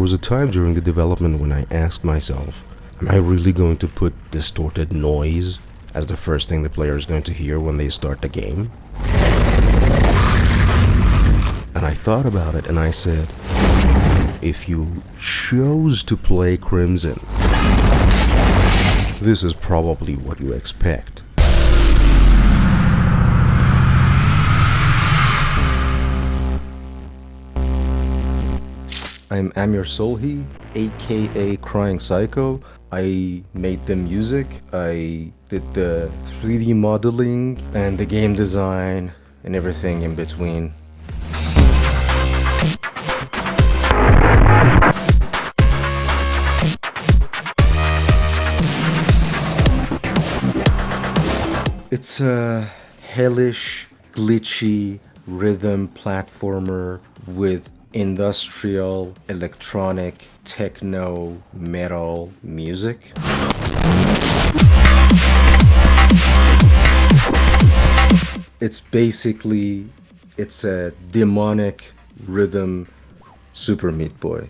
was a time during the development when I asked myself, am I really going to put distorted noise as the first thing the player is going to hear when they start the game? And I thought about it and I said, if you chose to play Krimson, this is probably what you expect. I'm Amir Solhi, aka Crying Psycho. I made the music, I did the 3D modeling and the game design and everything in between. It's a hellish, glitchy rhythm platformer with industrial, electronic, techno, metal music. It's a demonic rhythm Super Meat Boy.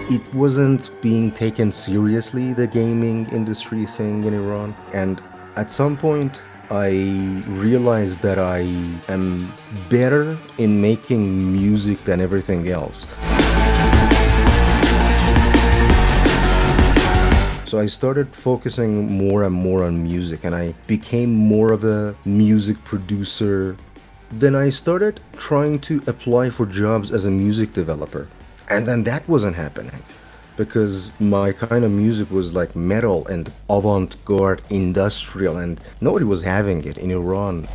It wasn't being taken seriously, the gaming industry thing in Iran, and at some point I realized that I am better in making music than everything else. So I started focusing more and more on music, and I became more of a music producer. Then I started trying to apply for jobs as a music developer. And then that wasn't happening because my kind of music was like metal and avant-garde industrial, and nobody was having it in Iran.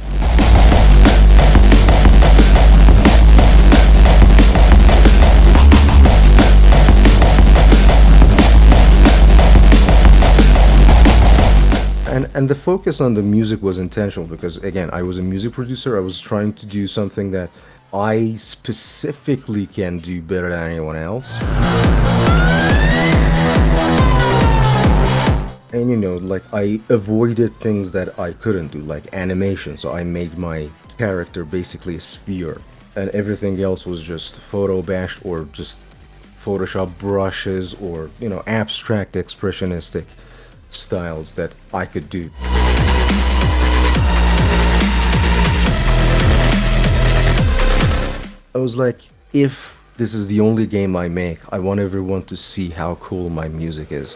And the focus on the music was intentional because, again, I was a music producer. I was trying to do something that I specifically can do better than anyone else. And like I avoided things that I couldn't do, like animation. So I made my character basically a sphere, and everything else was just photo bashed or just Photoshop brushes or, abstract expressionistic styles that I could do. I was like, if this is the only game I make, I want everyone to see how cool my music is.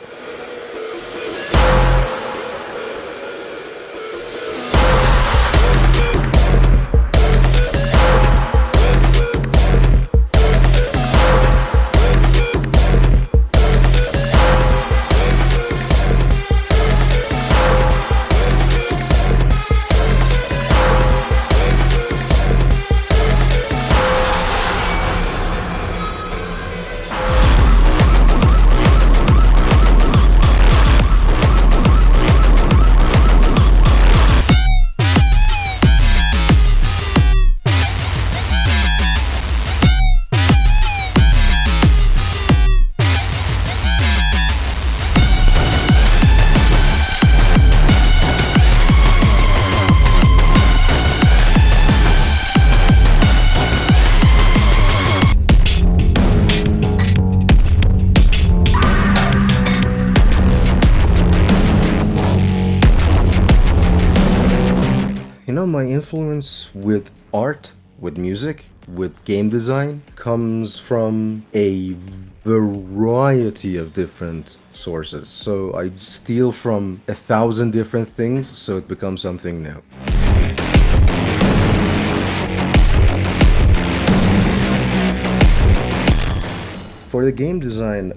My influence with art, with music, with game design comes from a variety of different sources. So I steal from 1,000 different things, so it becomes something new. For the game design,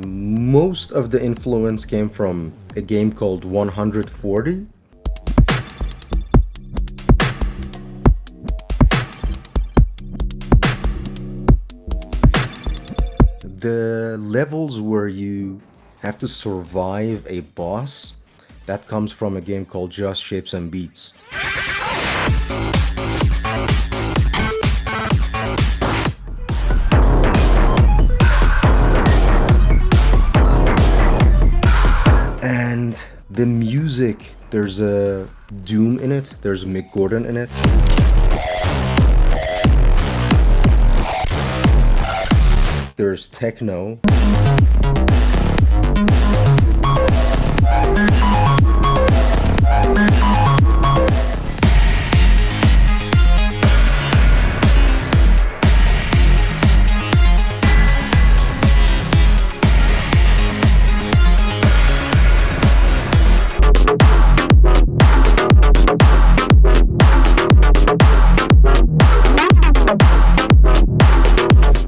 most of the influence came from a game called 140. The levels where you have to survive a boss, that comes from a game called Just Shapes and Beats. And the music, there's a Doom in it, there's Mick Gordon in it. There's techno.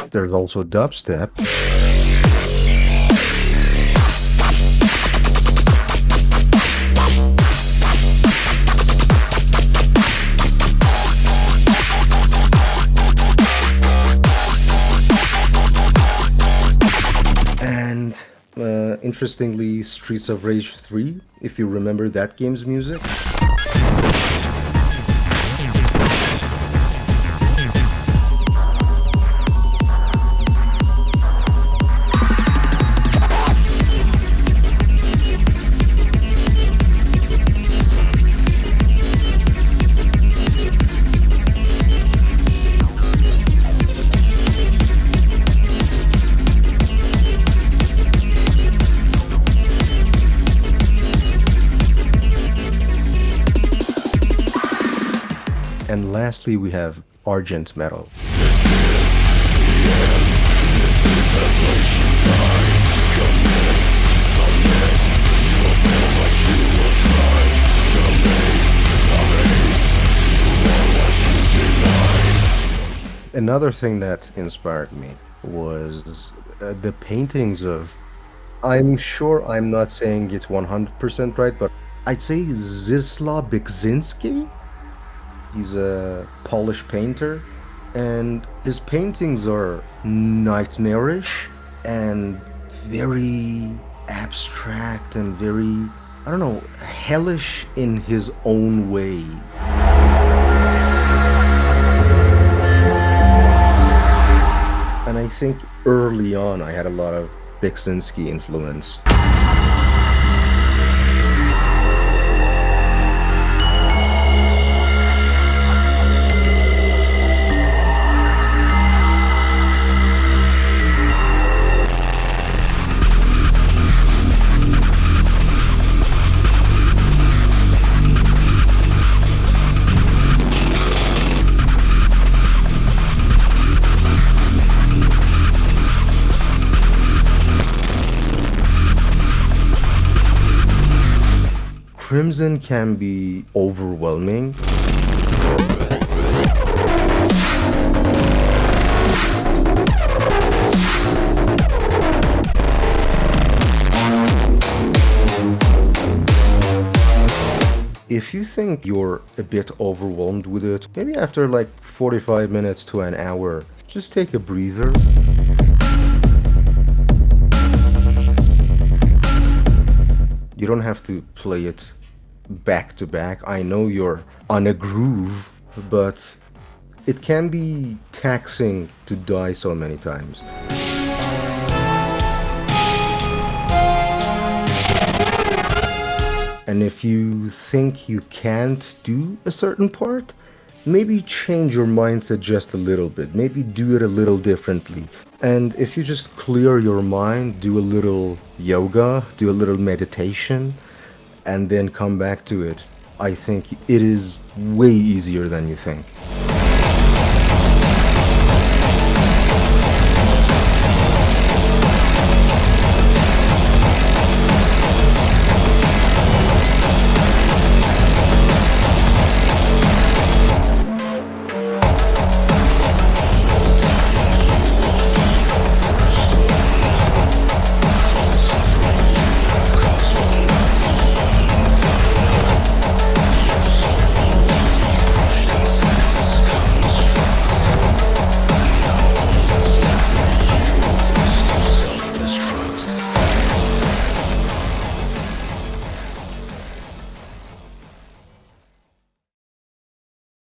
There's also dubstep. And interestingly, Streets of Rage 3, if you remember that game's music. And lastly, we have Argent Metal. Another thing that inspired me was the paintings of, I'm sure I'm not saying it 100% right, but I'd say Zisla Bikzinski. He's a Polish painter, and his paintings are nightmarish and very abstract and very, I don't know, hellish in his own way. And I think early on I had a lot of Bikzinski influence. Krimson can be overwhelming. If you think you're a bit overwhelmed with it, maybe after like 45 minutes to an hour, just take a breather. You don't have to play it back to back. I know you're on a groove, but it can be taxing to die so many times. And if you think you can't do a certain part, maybe change your mindset just a little bit. Maybe do it a little differently. And if you just clear your mind, do a little yoga, do a little meditation, and then come back to it, I think it is way easier than you think.